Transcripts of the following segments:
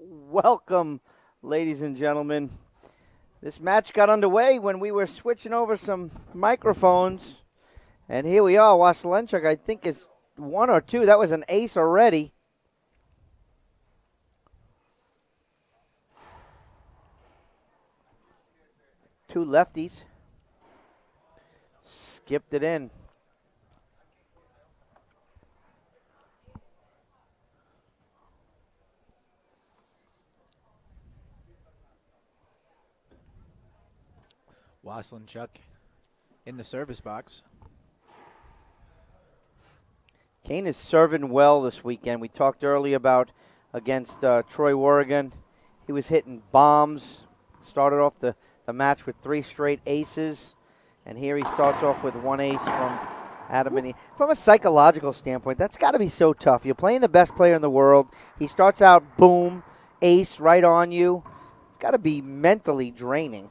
Welcome, ladies and gentlemen. This match got underway when we were switching over some microphones. And here we are. Waselenchuk, I think, is 1 or 2. That was an ace already. Two lefties. Skipped it in. Waselenchuk in the service box. Kane is serving well this weekend. We talked earlier about against Troy Oregon. He was hitting bombs. Started off the match with 3 straight aces. And here he starts off with 1 ace from Adam Manilla. From a psychological standpoint, that's got to be so tough. You're playing the best player in the world. He starts out, boom, ace right on you. It's got to be mentally draining.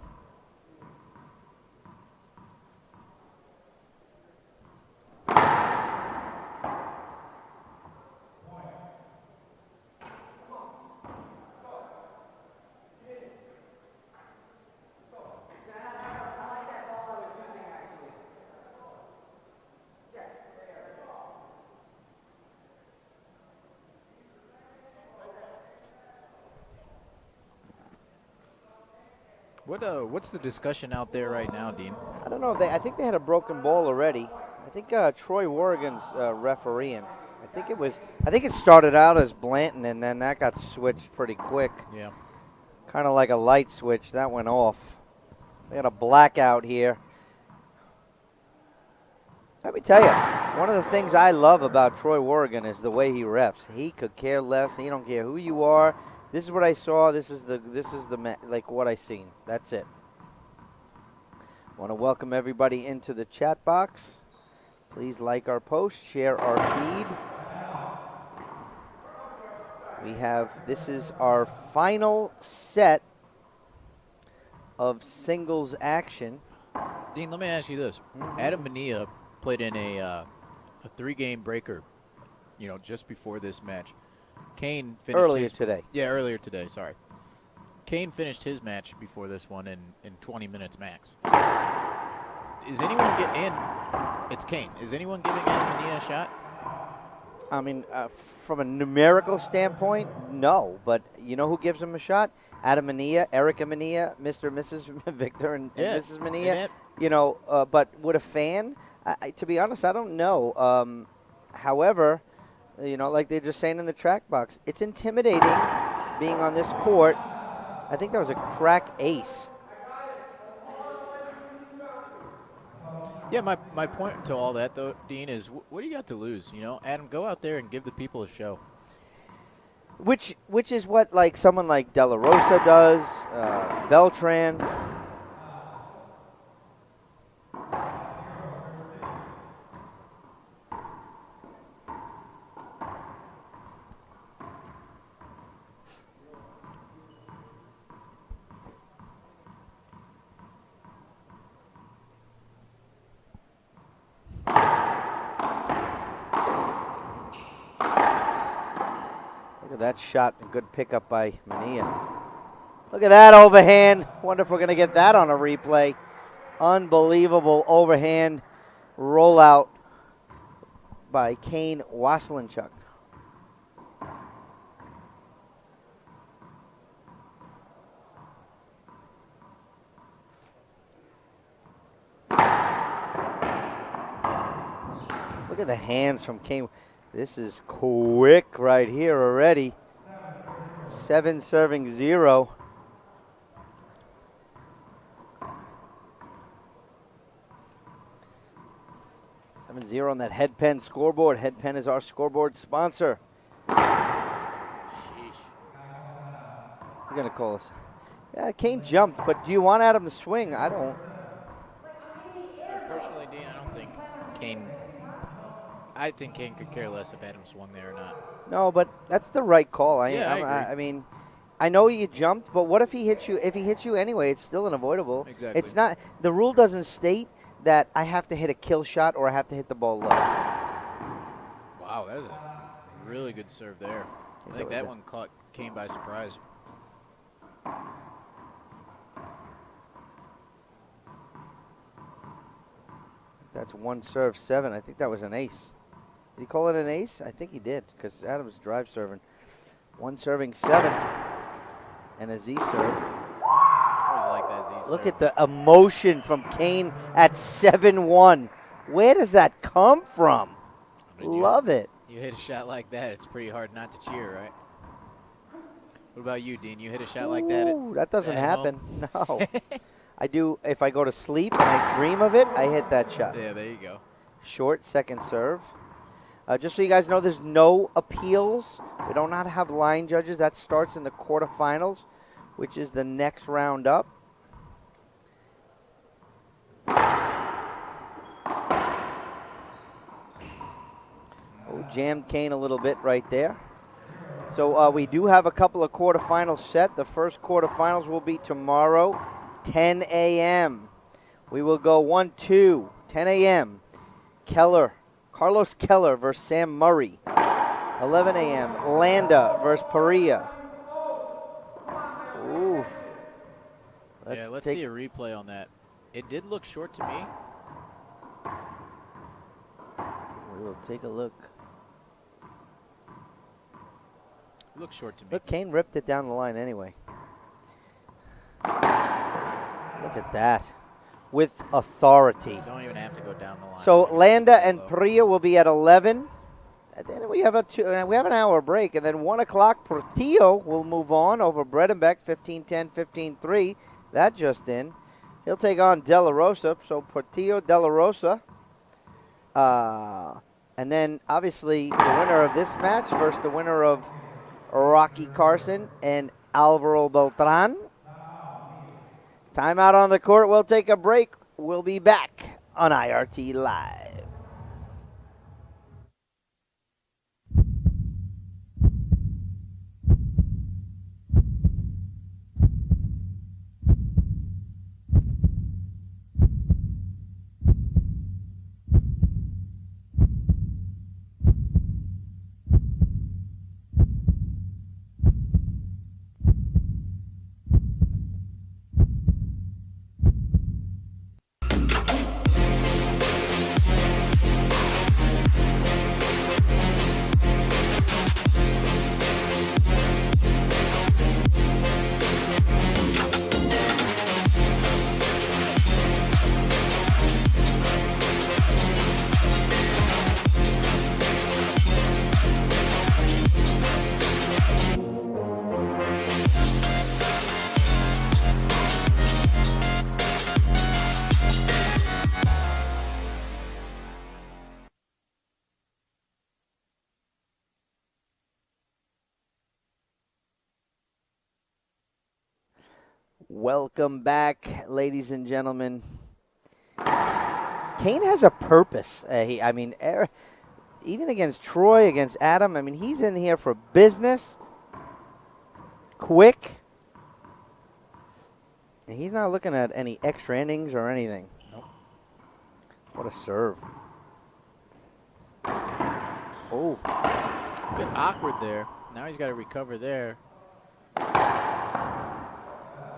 What's the discussion out there right now, Dean? I don't know. I think they had a broken ball already. I think Troy Oregon's refereeing. I think it started out as Blanton, and then that got switched pretty quick. Yeah. Kind of like a light switch. That went off. They had a blackout here. Let me tell you, one of the things I love about Troy Oregon is the way he refs. He could care less. He don't care who you are. This is what I saw. This is like what I seen. That's it. Want to welcome everybody into the chat box. Please like our post, share our feed. This is our final set of singles action. Dean, let me ask you this. Adam Manilla played in a 3-game breaker, just before this match. Kane finished earlier today. Yeah, earlier today, sorry. Kane finished his match before this one in 20 minutes max. Is anyone it's Kane. Is anyone giving Adam Manilla a shot? I mean, from a numerical standpoint, no. But you know who gives him a shot? Adam Manilla, Erica Manilla, Mr. and Mrs. Victor and Mrs. Manilla. But with a fan, to be honest, I don't know. However, like they're just saying in the track box, it's intimidating being on this court. I think that was a crack ace. Yeah, my point to all that, though, Dean, is what do you got to lose? Adam, go out there and give the people a show. Which is what someone like De La Rosa does, Beltran. That shot, a good pickup by Manilla. Look at that overhand. Wonder if we're going to get that on a replay. Unbelievable overhand rollout by Kane Waselenchuk. Look at the hands from Kane. This is quick right here already. 7 serving 0. On that Headpen scoreboard. Headpen is our scoreboard sponsor. Sheesh. You're going to call us. Yeah, Kane jumped, but do you want Adam to swing? I don't. Personally, Dean, I don't think Kane. I think Kane could care less if Adam swung there or not. No, but that's the right call. I agree. I mean, I know you jumped, but what if he hits you? If he hits you anyway, it's still unavoidable. Exactly. It's not. The rule doesn't state that I have to hit a kill shot or I have to hit the ball low. Wow, that was a really good serve there. I think that one caught Kane by surprise. That's one serve 7. I think that was an ace. Did he call it an ace? I think he did, because Adams drive serving. One serving 7 and a Z serve. Always like that Z serve. Look at the emotion from Kane at 7-1. Where does that come from? I mean, Love it. You hit a shot like that, it's pretty hard not to cheer, right? What about you, Dean? You hit a shot like that? Ooh, that doesn't at happen. home? No. I do, if I go to sleep and I dream of it, I hit that shot. Yeah, there you go. Short second serve. Just so you guys know, there's no appeals. We don't know how to have line judges. That starts in the quarterfinals, which is the next round up. Oh, jammed Kane a little bit right there. So we do have a couple of quarterfinals set. The first quarterfinals will be tomorrow, 10 a.m. We will go 1-2, 10 a.m. Carlos Keller versus Sam Murray. 11 a.m. Landa versus Perea. Ooh. Let's see a replay on that. It did look short to me. We will take a look. It looked short to me. Look, Kane ripped it down the line anyway. Look at that. With authority. You don't even have to go down the line. So Landa and Perea will be at 11. And then we have an hour break. And then 1 o'clock, Portillo will move on over Bredenbeck, 15-10, 15-3. That just in. He'll take on De La Rosa. So Portillo, De La Rosa. And then, obviously, the winner of this match versus the winner of Rocky Carson and Alvaro Beltran. Timeout on the court. We'll take a break. We'll be back on IRT Live. Welcome back, ladies and gentlemen. Kane has a purpose. Even against Troy, against Adam, he's in here for business, quick. And he's not looking at any extra innings or anything. Nope. What a serve. Oh. A bit awkward there. Now he's got to recover there.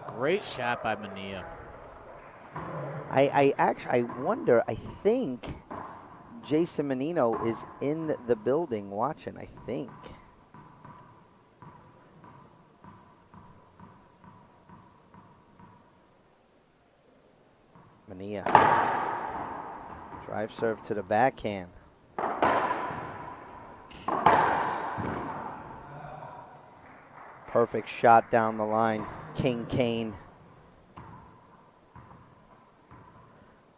Great shot by Manilla. I wonder, I think Jason Menino is in the building watching, I think. Manilla. Drive serve to the backhand. Perfect shot down the line. King Kane.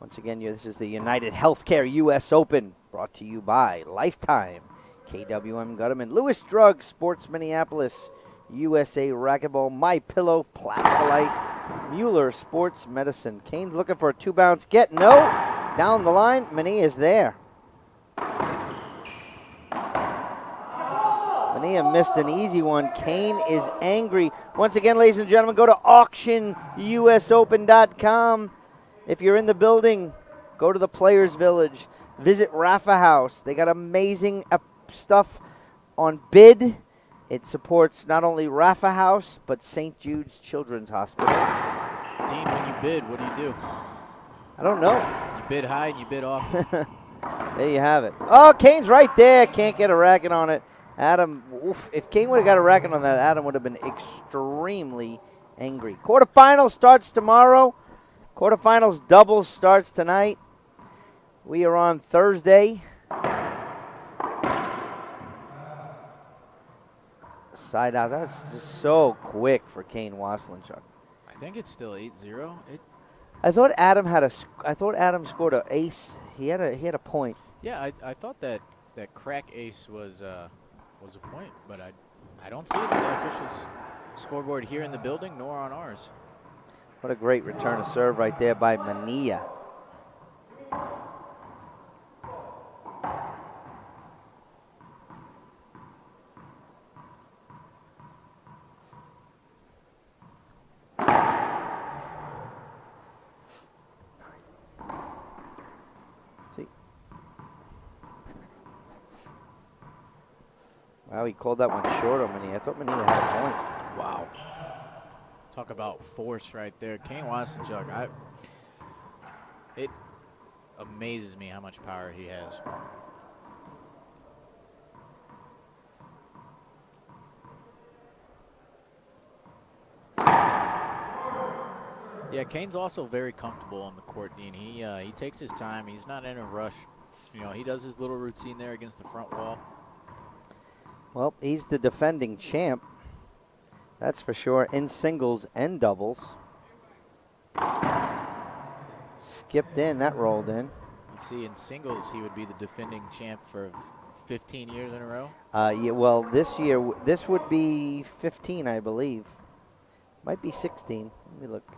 Once again, this is the UnitedHealthCare U.S. Open, brought to you by Lifetime, KWM Gutterman, Lewis Drug, Sports Minneapolis, USA Racquetball, My Pillow, Plastilite, Mueller Sports Medicine. Kane's looking for a two-bounce get. No! Down the line, Manilla is there. Manilla missed an easy one. Kane is angry. Once again, ladies and gentlemen, go to auctionusopen.com. If you're in the building, go to the Players Village. Visit Rafa House. They got amazing stuff on bid. It supports not only Rafa House, but St. Jude's Children's Hospital. Dean, when you bid, what do? I don't know. You bid high and you bid often. There you have it. Oh, Kane's right there. Can't get a racket on it. Adam, oof, if Kane would have got a racket on that, Adam would have been extremely angry. Quarterfinals starts tomorrow. Quarterfinals doubles starts tonight. We are on Thursday. Side out. That was just so quick for Kane Waselenchuk. I think it's still 8-0. I thought Adam scored an ace. He had a point. Yeah, I thought that crack ace was a point, but I don't see it on the officials' scoreboard here in the building, nor on ours. What a great return of serve right there by Manilla. Wow, he called that one short on Manilla. I thought Manilla had a point. Wow. Talk about force right there. Kane Waselenchuk, it amazes me how much power he has. Yeah, Kane's also very comfortable on the court, Dean. He takes his time. He's not in a rush. You know, he does his little routine there against the front wall. Well, he's the defending champ. That's for sure, in singles and doubles. Skipped in, that rolled in. You see, in singles, he would be the defending champ for 15 years in a row. Yeah, well, this year, this would be 15, I believe. Might be 16. Let me look.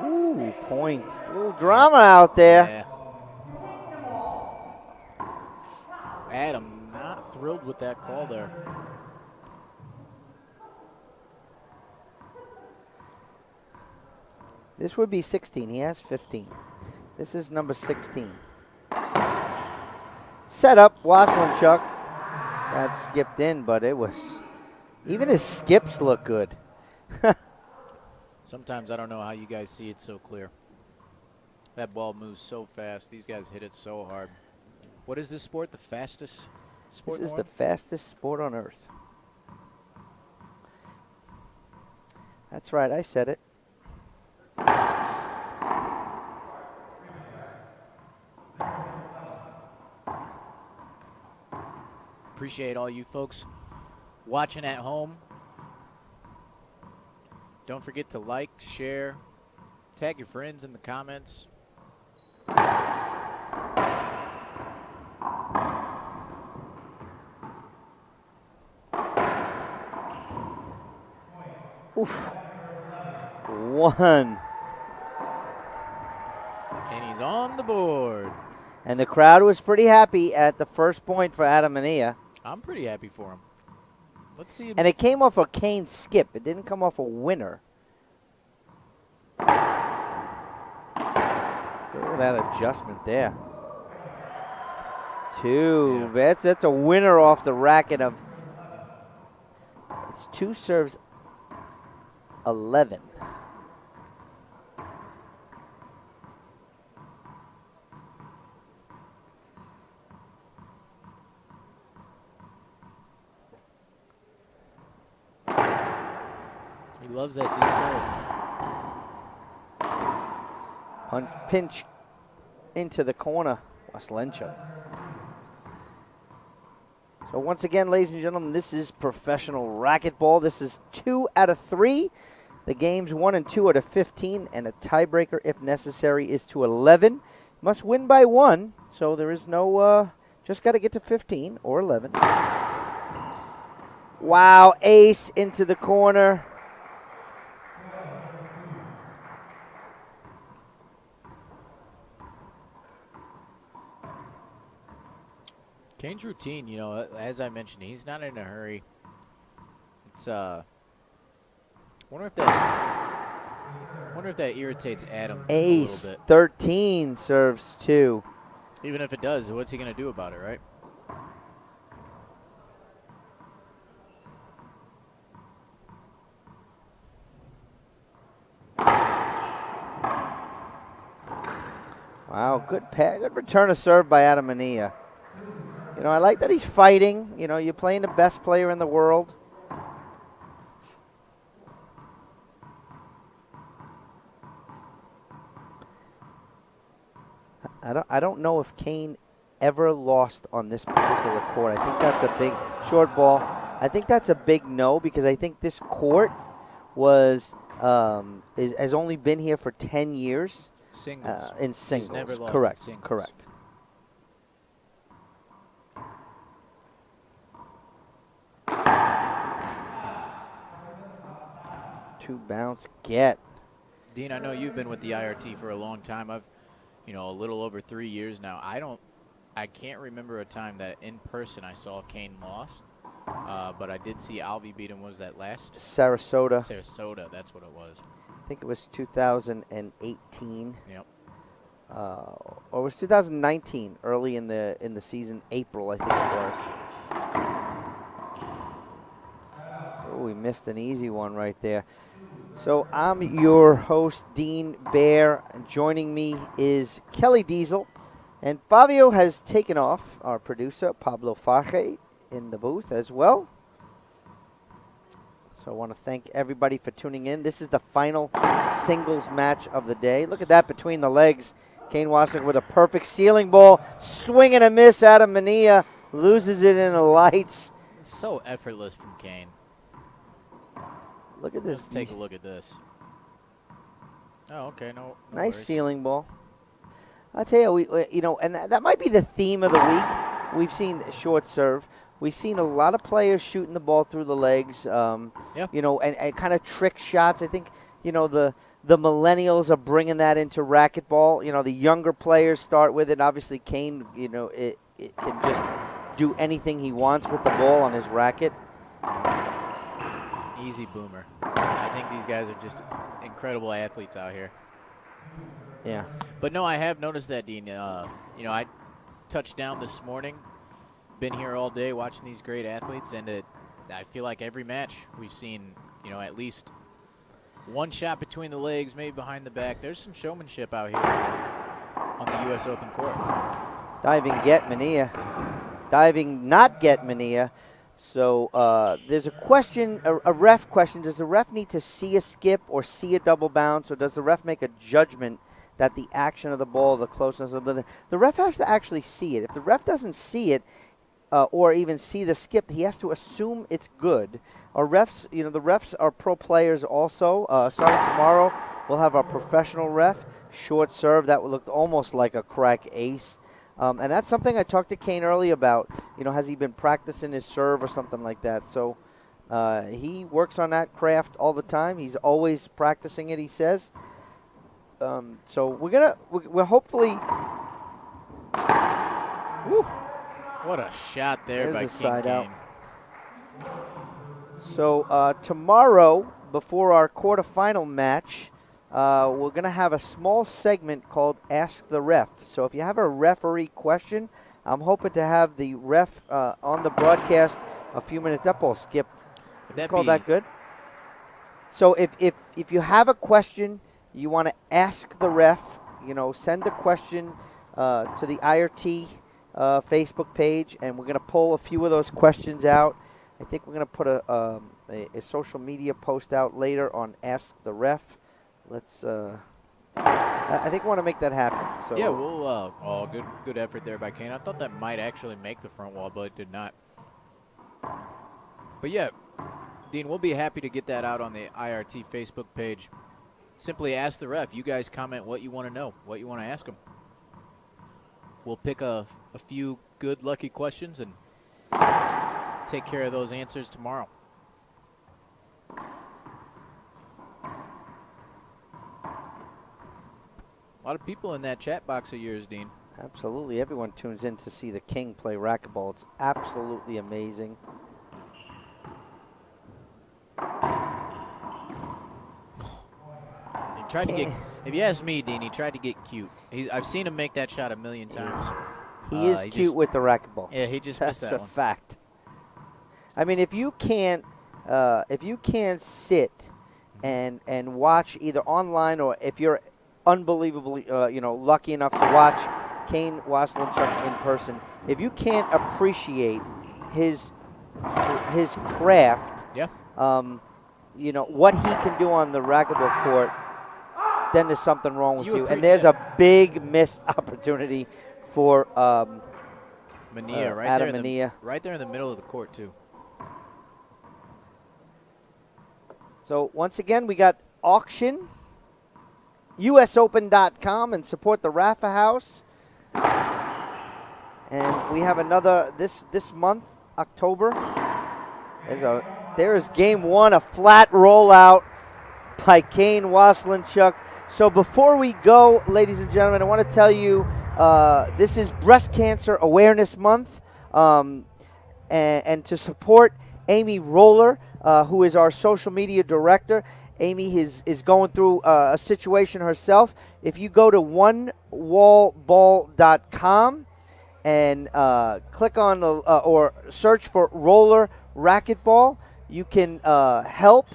Ooh, point. A little drama out there. Yeah. Adam not thrilled with that call there. This would be 16. He has 15. This is number 16. Set up, Waselenchuk. That skipped in, but it was... Even his skips look good. Sometimes I don't know how you guys see it so clear. That ball moves so fast. These guys hit it so hard. What is this sport? The fastest sport? This is the fastest sport on earth. That's right, I said it. Appreciate all you folks watching at home. Don't forget to like, share, tag your friends in the comments. Oof. One. And he's on the board. And the crowd was pretty happy at the first point for Adam Manilla. I'm pretty happy for him. Let's see. And it came off a Kane skip. It didn't come off a winner. Look at that adjustment there. Two. Yeah. That's a winner off the racket of. It's two serves 11. He loves that Z serve. Pinch into the corner, Waselenchuk. So once again, ladies and gentlemen, this is professional racquetball. This is 2 out of 3. The games 1 and 2 are to 15, and a tiebreaker, if necessary, is to 11. Must win by 1, so there is no, just got to get to 15 or 11. Wow, ace into the corner. Kane's routine, you know, as I mentioned, he's not in a hurry. It's wonder if that irritates Adam a Ace little bit. 13 serves 2. Even if it does, what's he going to do about it, right? Wow, good return of serve by Adam Manilla. You know, I like that he's fighting. You know, you're playing the best player in the world. I don't know if Kane ever lost on this particular court. I think that's a big short ball. I think that's a big no, because I think this court has only been here for 10 years. Singles. In singles. He's never lost correct. in singles. Correct. Two bounce get. Dean, I know you've been with the IRT for a long time. I've, a little over 3 years now. I can't remember a time that in person I saw Kane lost. But I did see Alvey beat him. Was that last? Sarasota. Sarasota, that's what it was. I think it was 2018. Yep. Or it was 2019, early in the season, April, I think it was. Oh, we missed an easy one right there. So I'm your host, Dean Bear. Joining me is Kelly Diesel. And Fabio has taken off, our producer, Pablo Faje, in the booth as well. So I want to thank everybody for tuning in. This is the final singles match of the day. Look at that between the legs. Kane Waselenchuk with a perfect ceiling ball. Swing and a miss. Adam Manilla loses it in the lights. It's so effortless from Kane. Look at this. Let's take a look at this. Oh, okay. No nice worries. ceiling ball. I'll tell you, and that might be the theme of the week. We've seen short serve. We've seen a lot of players shooting the ball through the legs, and kind of trick shots. I think, the millennials are bringing that into racquetball. The younger players start with it. Obviously, Kane, it can just do anything he wants with the ball on his racket. Easy boomer. I think these guys are just incredible athletes out here. Yeah. But no, I have noticed that, Dean. I touched down this morning. Been here all day watching these great athletes, and I feel like every match we've seen, at least one shot between the legs, maybe behind the back. There's some showmanship out here on the U.S. Open court. Diving get Manilla. Diving not get Manilla. So there's a question, a ref question. Does the ref need to see a skip or see a double bounce, or does the ref make a judgment that the action of the ball, the closeness of the ref has to actually see it? If the ref doesn't see it or even see the skip, he has to assume it's good. Our refs, the refs are pro players also. Starting tomorrow, we'll have our professional ref, short serve. That looked almost like a crack ace. And that's something I talked to Kane early about. Has he been practicing his serve or something like that? So he works on that craft all the time. He's always practicing it, he says. So we're hopefully. Woo. What a shot there by King Kane. So tomorrow, before our quarterfinal match, we're going to have a small segment called Ask the Ref. So if you have a referee question, I'm hoping to have the ref on the broadcast a few minutes. That ball skipped. Would that call be that good? So if you have a question, you want to ask the ref, send a question to the IRT Facebook page, and we're going to pull a few of those questions out. I think we're going to put a social media post out later on Ask the Ref. Let's. I think we want to make that happen. So yeah, we'll. Good effort there by Kane. I thought that might actually make the front wall, but it did not. But yeah, Dean, we'll be happy to get that out on the IRT Facebook page. Simply ask the ref. You guys comment what you want to know, what you want to ask them. We'll pick a few good, lucky questions and take care of those answers tomorrow. A lot of people in that chat box of yours, Dean. Absolutely. Everyone tunes in to see the King play racquetball. It's absolutely amazing. He tried to get, if you ask me, Dean, he tried to get cute. I've seen him make that shot a million times. He is cute with the racquetball. Yeah, he just missed that one. That's a fact. I mean, if you can't sit and watch either online, or if you're unbelievably lucky enough to watch Kane Waselenchuk in person, if you can't appreciate his craft, what he can do on the racquetball court, then there's something wrong with you. And there's a big missed opportunity for Manilla, Manilla. Right there in the middle of the court, too. So, once again, we got auction, usopen.com, and support the Rafa House. And we have another this month, October. There's game one, a flat rollout by Kane Waselenchuk. So before we go, ladies and gentlemen, I want to tell you this is Breast Cancer Awareness Month. And to support Amy Roller, who is our social media director. Amy is going through a situation herself. If you go to onewallball.com and click on or search for Roller Racquetball, you can help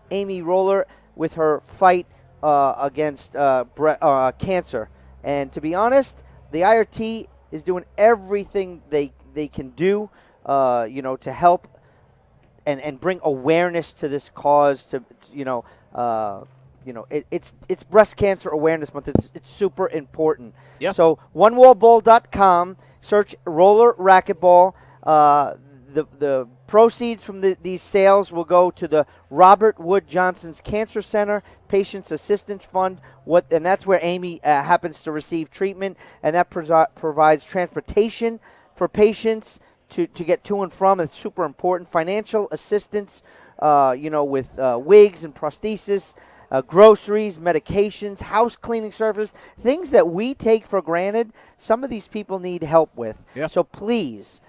Amy Roller with her fight against cancer. And to be honest, the IRT is doing everything they can do, to help and bring awareness to this cause. It's Breast Cancer Awareness Month. It's super important. Yep. So onewallball.com, search Roller Racquetball. The proceeds from these sales will go to the Robert Wood Johnson's Cancer Center Patients Assistance Fund. And that's where Amy happens to receive treatment, and that provides transportation for patients to get to and from. It's super important. Financial assistance, with wigs and prosthesis, groceries, medications, house cleaning service, things that we take for granted. Some of these people need help with. Yeah. So please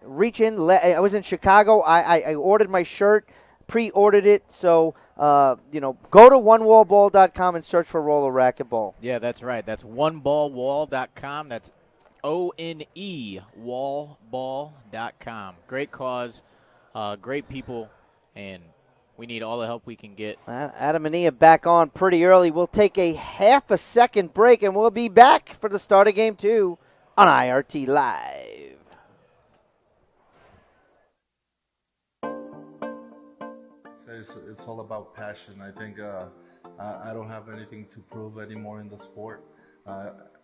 reach in. I was in Chicago. I ordered my shirt, pre-ordered it. So, go to onewallball.com and search for Roller Racquetball. Yeah, that's right. That's oneballwall.com. That's ONE wallball.com. Great cause, great people, and we need all the help we can get. Adam and Nia back on pretty early. We'll take a half a second break, and we'll be back for the start of Game 2 on IRT Live. It's all about passion. I think I don't have anything to prove anymore in the sport.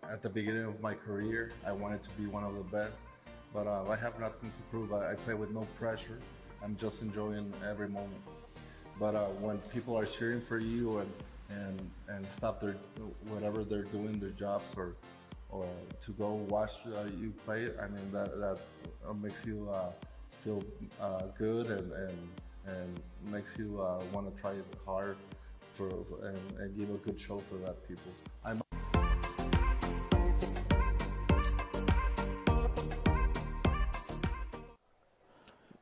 At the beginning of my career, I wanted to be one of the best, but I have nothing to prove. I play with no pressure. I'm just enjoying every moment. But when people are cheering for you and stop whatever they're doing, their jobs, or to go watch you play, I mean that makes you feel good and makes you want to try it hard and give a good show for that people.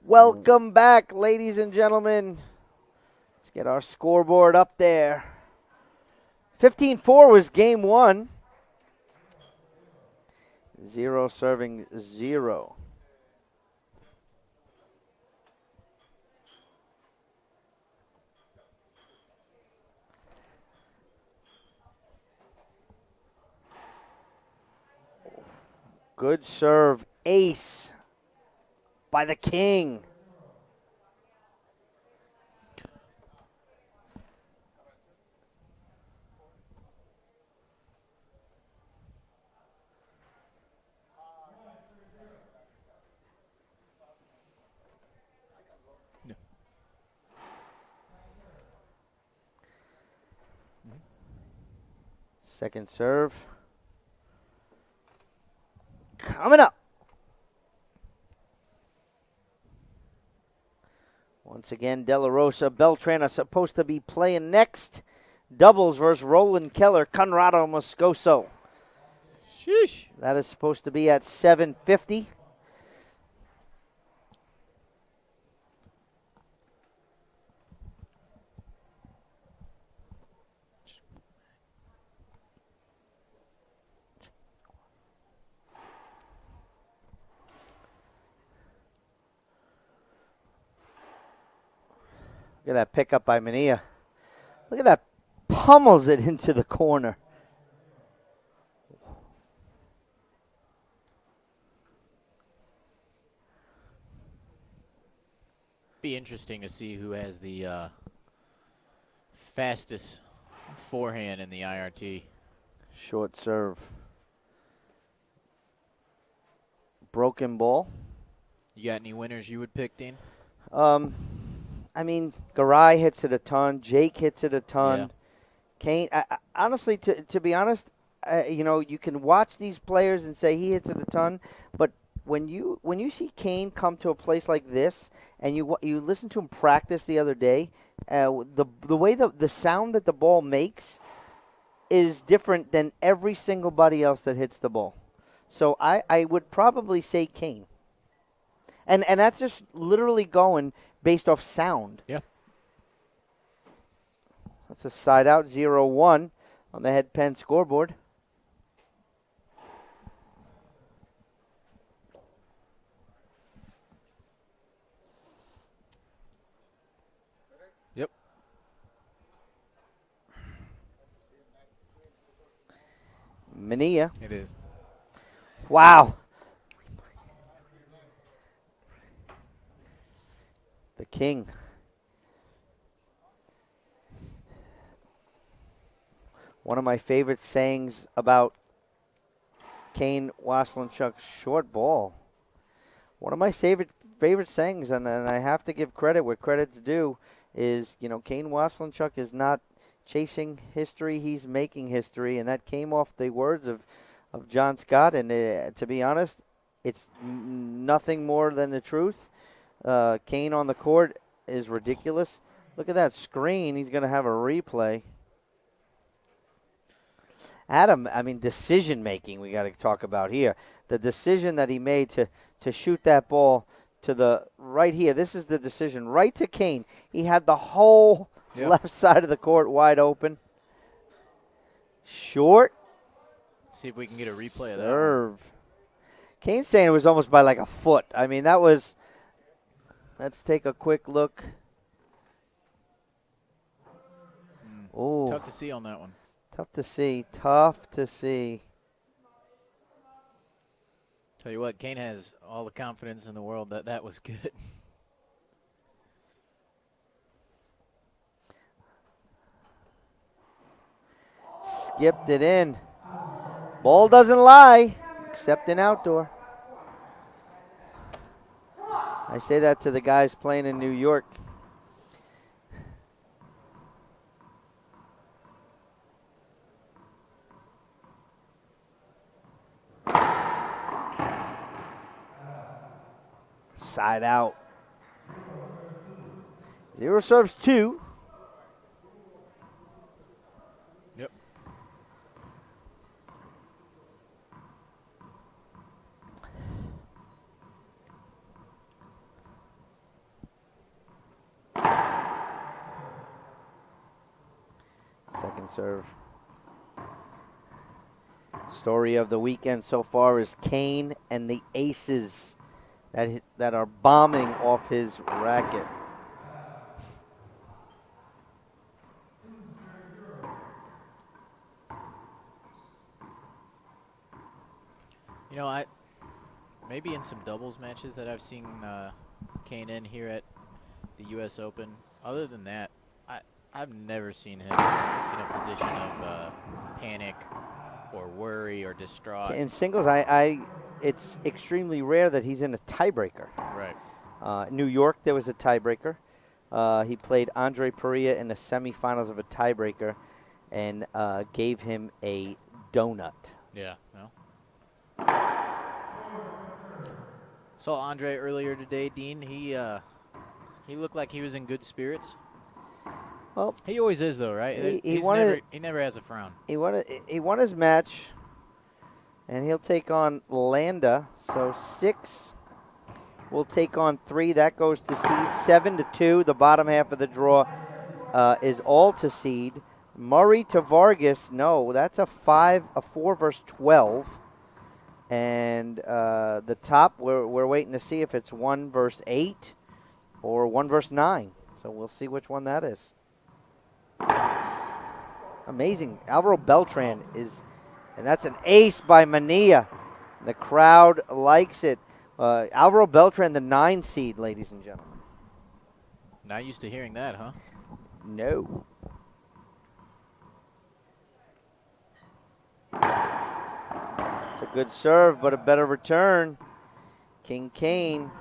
Welcome back, ladies and gentlemen. Let's get our scoreboard up there. 15-4 was game one. 0 serving 0. Good serve, ace by the King. Second serve. Coming up. Once again, De La Rosa, Beltran are supposed to be playing next. Doubles versus Roland Keller, Conrado Moscoso. Sheesh. That is supposed to be at 7:50. Look at that pickup by Manilla. Look at that. Pummels it into the corner. Be interesting to see who has the fastest forehand in the IRT. Short serve. Broken ball. You got any winners you would pick, Dean? I mean, Garay hits it a ton. Jake hits it a ton. Yeah. Kane, honestly, to be honest, you can watch these players and say he hits it a ton, but when you see Kane come to a place like this and you listen to him practice the other day, the way the sound that the ball makes is different than every single body else that hits the ball. So I would probably say Kane. And that's just literally going based off sound. Yeah. That's a side out, 0-1 on the head pen scoreboard. Yep. Manilla. It is. Wow. The king. One of my favorite sayings about Kane Waselenchuk's short ball. One of my favorite sayings, and I have to give credit where credit's due, is, Kane Waselenchuk is not chasing history, he's making history, and that came off the words of John Scott, and to be honest, it's nothing more than the truth. Kane on the court is ridiculous. Look at that screen. He's going to have a replay. Adam, decision making we got to talk about here. The decision that he made to shoot that ball to the right here. This is the decision right to Kane. He had the whole left side of the court wide open. Short. See if we can get a replay of that. Serve. Kane's saying it was almost by like a foot. That was. Let's take a quick look. Oh, Tough to see on that one. Tough to see. Tough to see. Tell you what, Kane has all the confidence in the world that was good. Skipped it in. Ball doesn't lie, except in outdoor. I say that to the guys playing in New York. Side out. Zero serves 2. Yep. Second serve. Story of the weekend so far is Kane and the aces that are bombing off his racket. Maybe in some doubles matches that I've seen Kane in here at the U.S. Open. Other than that, I've never seen him in a position of panic or worry or distraught. In singles, it's extremely rare that he's in a tiebreaker. Right. New York, there was a tiebreaker. He played Andre Perea in the semifinals of a tiebreaker and gave him a donut. Yeah. Well. Saw Andre earlier today, Dean. He looked like he was in good spirits. Well, he always is, though, right? He never has a frown. He won his match, and he'll take on Landa. So 6 will take on 3. That goes to seed 7-2. The bottom half of the draw is all to seed. Murray to Vargas. No, that's a 4 versus 12. And the top, we're waiting to see if it's 1 versus 8 or 1 versus 9. So we'll see which one that is. Amazing. Alvaro Beltran and that's an ace by Manilla. The crowd likes it. Alvaro Beltran, the 9 seed, ladies and gentlemen. Not used to hearing that, huh? No. It's a good serve, but a better return. King Kane.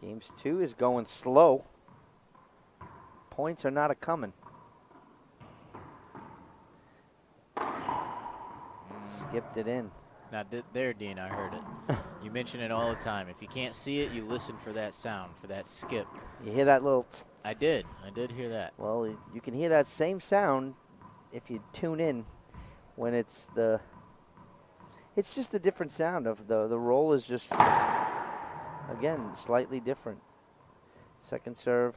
Games 2 is going slow. Points are not a-coming. Skipped it in. Now, there, Dean, I heard it. You mention it all the time. If you can't see it, you listen for that sound, for that skip. You hear that little tsk? I did hear that. Well, you can hear that same sound if you tune in when it's just a different sound of the roll is just, again, slightly different. Second serve.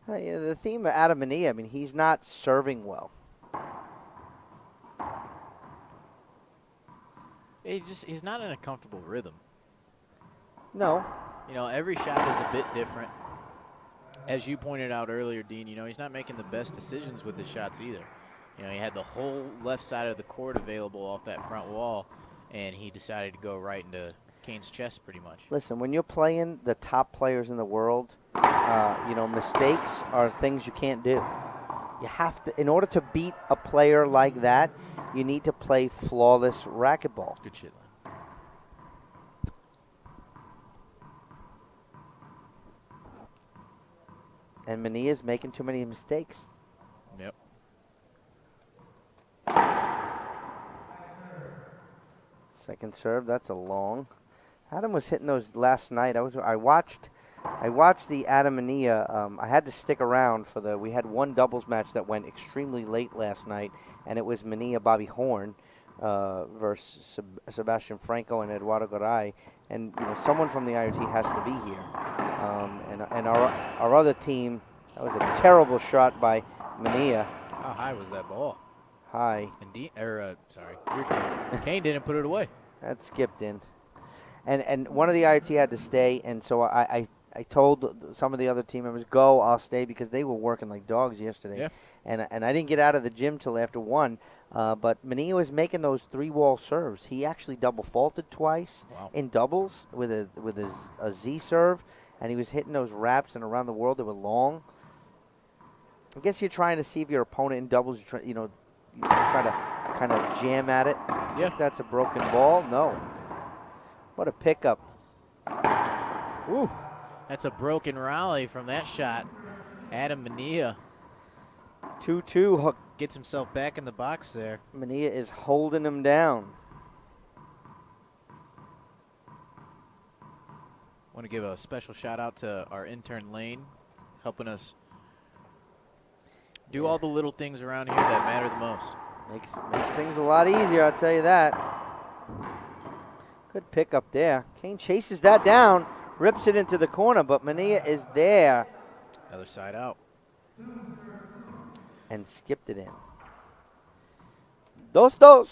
The theme of Adam Manilla, I mean, he's not serving well. He's not in a comfortable rhythm. No. You know, every shot is a bit different. As you pointed out earlier, Dean, you know, he's not making the best decisions with his shots either. You know, he had the whole left side of the court available off that front wall, and he decided to go right into Kane's chest pretty much. Listen, when you're playing the top players in the world, you know, mistakes are things you can't do. You have to, in order to beat a player like that, you need to play flawless racquetball. Good shit, Len. And Manilla's making too many mistakes. Yep. Second serve, that's a long. Adam was hitting those last night. I watched the Adam Manilla. I had to stick around for we had one doubles match that went extremely late last night, and it was Manilla Bobby Horn versus Sebastian Franco and Eduardo Garay. And you know, someone from the IRT has to be here. And our other team, that was a terrible shot by Manilla. How high was that ball? High. And your Dean. Kane didn't put it away. That skipped in. And one of the IRT had to stay, and so I told some of the other team members, go, I'll stay, because they were working like dogs yesterday. Yeah. And I didn't get out of the gym till after 1. But Manilla was making those 3-wall serves. He actually double faulted twice in doubles with a Z serve, and he was hitting those wraps and around the world that were long. I guess you're trying to see if your opponent in doubles, you try to kind of jam at it. Yeah. If that's a broken ball, no. What a pickup. Ooh, that's a broken rally from that shot. Adam Manilla 2-2 hook. Gets himself back in the box there. Manilla is holding him down. Want to give a special shout out to our intern Lane, helping us do all the little things around here that matter the most. Makes things a lot easier, I'll tell you that. Good pickup there. Kane chases that down, rips it into the corner, but Manilla is there. Other side out. And skipped it in. 2-2.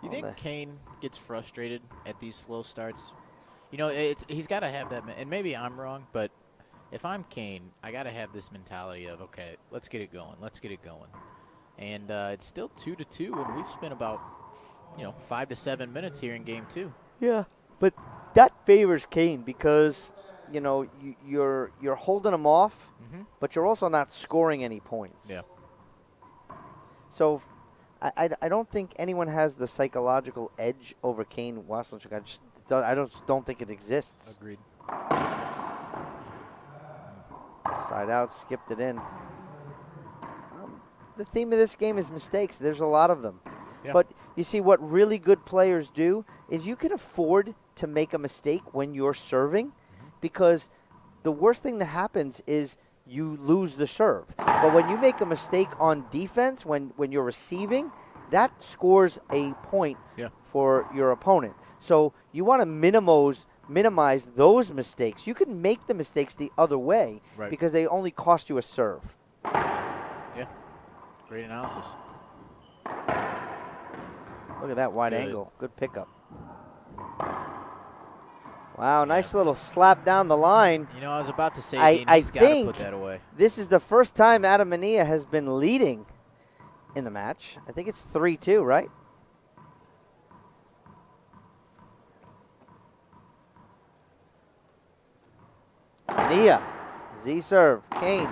You think Kane gets frustrated at these slow starts? You know, he's got to have that, and maybe I'm wrong, but if I'm Kane, I got to have this mentality of, okay, let's get it going. And it's still 2-2, and we've spent about 5 to 7 minutes here in game 2. Yeah, but that favors Kane because you're holding him off, but you're also not scoring any points. Yeah. So I don't think anyone has the psychological edge over Kane Waselenchuk. I don't think it exists. Agreed. Side out, skipped it in. The theme of this game is mistakes. There's a lot of them. Yeah. But you see, what really good players do is you can afford to make a mistake when you're serving, because the worst thing that happens is you lose the serve. But when you make a mistake on defense, when you're receiving, that scores a point for your opponent. So you want to minimize those mistakes. You can make the mistakes the other way because they only cost you a serve. Yeah, great analysis. Look at that wide angle. Good pickup. Wow, nice little slap down the line. You know, I was about to say, he's got to put that away. This is the first time Adam Manilla has been leading in the match. I think it's 3-2, right? Manilla, Z-serve, Kane.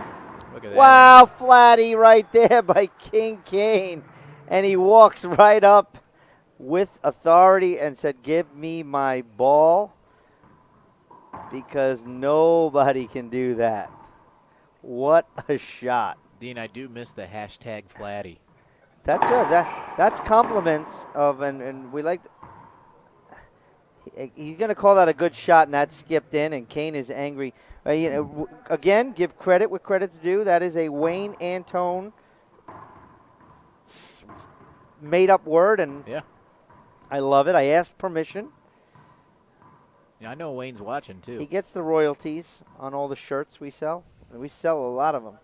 Look at that. Wow, flatty right there by King Kane. And he walks right up with authority and said, give me my ball, because nobody can do that. What a shot. Dean, I do miss the hashtag Flatty. That's right. That's compliments of, and we like. He's going to call that a good shot, and that skipped in, and Kane is angry. You know, again, give credit where credit's due. That is a Wayne Antone made-up word, and I love it. I asked permission. Yeah, I know Wayne's watching, too. He gets the royalties on all the shirts we sell, and we sell a lot of them.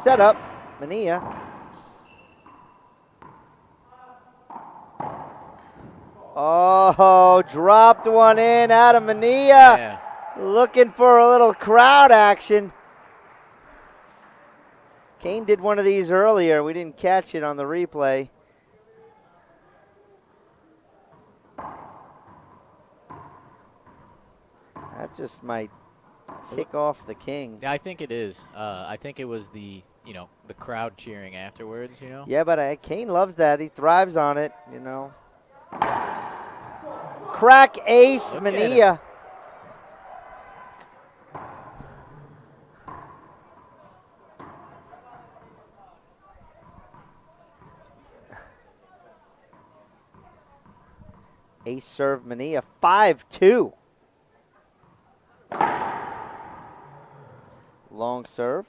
Set up, Manilla. Oh, dropped one in. Adam Manilla looking for a little crowd action. Kane did one of these earlier. We didn't catch it on the replay. That just might tick off the king. Yeah, I think it is. I think it was the crowd cheering afterwards, Yeah, but Kane loves that. He thrives on it, Crack ace, Manilla. Ace serve, Manilla, 5-2. Long serve.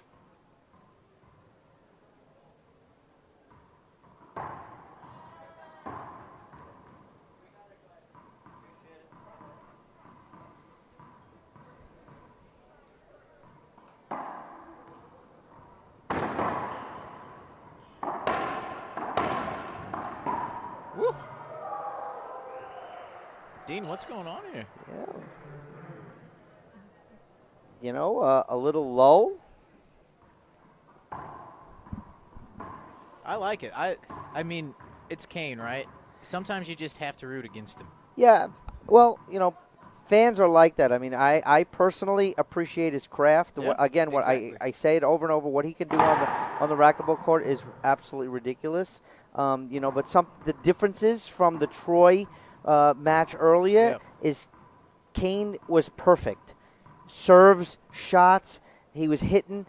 Woo. Dean, what's going on here? Yeah. A little low. I like it. I mean, it's Kane, right? Sometimes you just have to root against him. Yeah. Well, fans are like that. I mean, I personally appreciate his craft. Yeah, Again, exactly. I say it over and over. What he can do on the racquetball court is absolutely ridiculous. But the differences from the Troy match earlier is Kane was perfect. Serves, shots, he was hitting.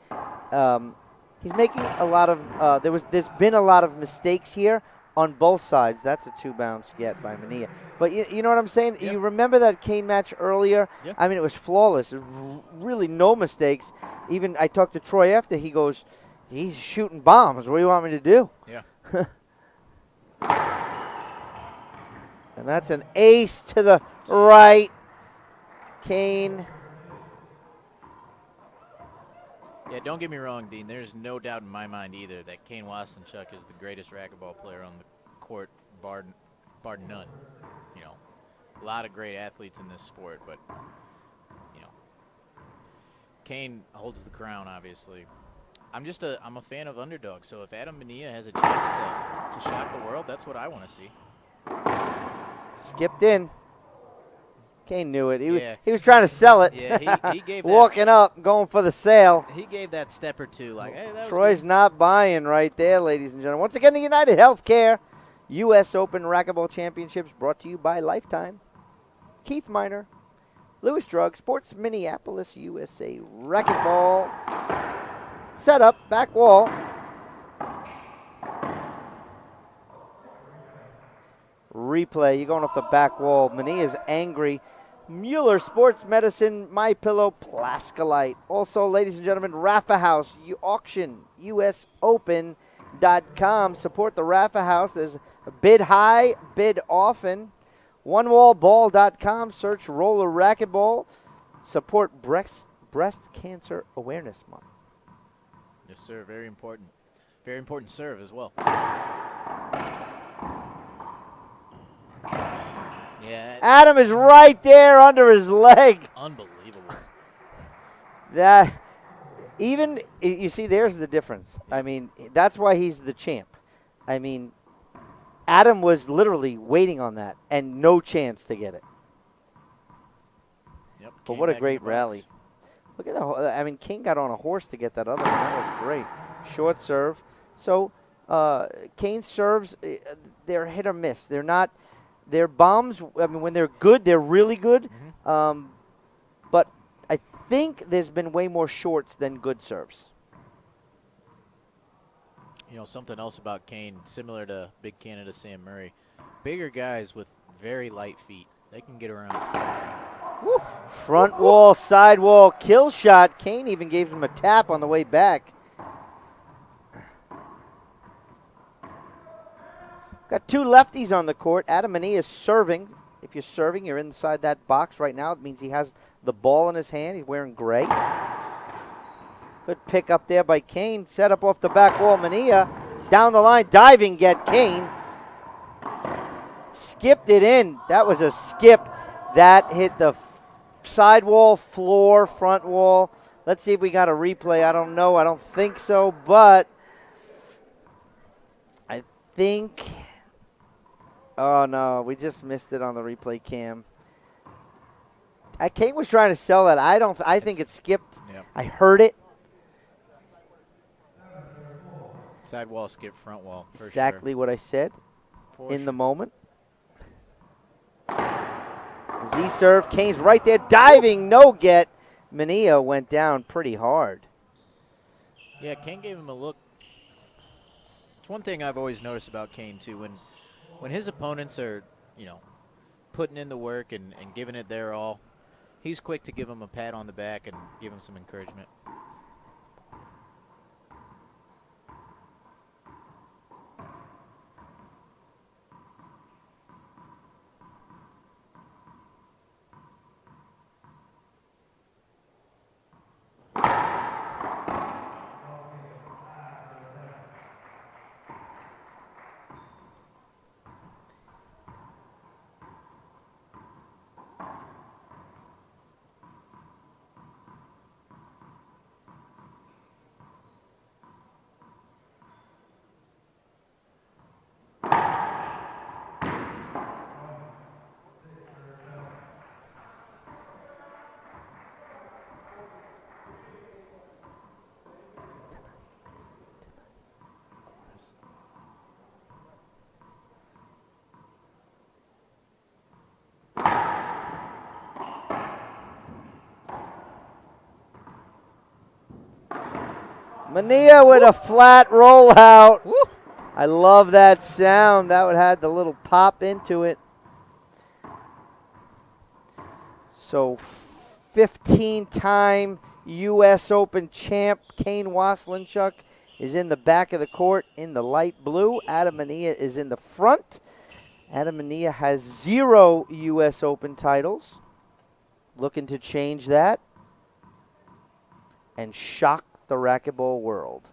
He's making a lot of. There's been a lot of mistakes here on both sides. That's a 2-bounce get by Manilla. But you know what I'm saying? Yep. You remember that Kane match earlier? Yep. I mean, it was flawless. There was really no mistakes. Even I talked to Troy after. He goes, he's shooting bombs. What do you want me to do? Yeah. And that's an ace to the right. Kane. Yeah, don't get me wrong, Dean. There's no doubt in my mind either that Kane Waselenchuk is the greatest racquetball player on the court, bar none. A lot of great athletes in this sport, but Kane holds the crown, obviously. I'm a fan of underdogs, so if Adam Manilla has a chance to shock the world, that's what I want to see. Skipped in. Kane knew it. He was trying to sell it. Yeah, he gave walking up, going for the sale. He gave that step or two, like, hey, that Troy's was good. not buying right there, ladies and gentlemen. Once again, the UnitedHealthCare U.S. Open Racquetball Championships brought to you by Lifetime. Keith Miner, Lewis Drug, Sports Minneapolis, USA Racquetball. Set up, back wall. Replay, you're going off the back wall. Manilla's angry. Mueller Sports Medicine, MyPillow, Plascolite. Also, ladies and gentlemen, Rafa House Auction, U.S. Open. OneWallBall.com. Support the Rafa House. There's a bid high, bid often. OneWallBall.com. Search Roller Racquetball. Support Breast Cancer Awareness Month. Yes, sir. Very important. Very important serve as well. Yeah. Adam is right there under his leg. Unbelievable. That even you see, there's the difference. I mean, that's why he's the champ. I mean, Adam was literally waiting on that and no chance to get it. Yep. But what a great rally! Look at that. I mean, King got on a horse to get that other one. That was great. Short serve. So Kane serves. They're hit or miss. They're not. Their bombs, I mean, when they're good, they're really good. Mm-hmm. But I think there's been way more shorts than good serves. You know, something else about Kane, similar to Big Canada Sam Murray, bigger guys with very light feet. They can get around. Woo. Front wall, side wall, kill shot. Kane even gave him a tap on the way back. Got two lefties on the court. Adam Manilla is serving. If you're serving, you're inside that box right now. It means he has the ball in his hand. He's wearing gray. Good pick up there by Kane. Set up off the back wall. Manilla down the line. Diving get Kane. Skipped it in. That was a skip. That hit the side wall, floor, front wall. Let's see if we got a replay. I don't know. I don't think so, but I think... Oh, no, we just missed it on the replay cam. Kane was trying to sell that. I think it skipped. Yep. I heard it. Side wall, skip, front wall. For Exactly sure. what I said For the moment. Z serve. Kane's right there. Diving. No get. Manilla went down pretty hard. Yeah, Kane gave him a look. It's one thing I've always noticed about Kane, too. When his opponents are, you know, putting in the work and giving it their all, he's quick to give him a pat on the back and give him some encouragement. Manilla with a flat rollout. Woo. I love that sound. That would have the little pop into it. So 15-time U.S. Open champ Kane Waselenchuk is in the back of the court in the light blue. Adam Manilla is in the front. Adam Manilla has 0 U.S. Open titles. Looking to change that and shock the racquetball world.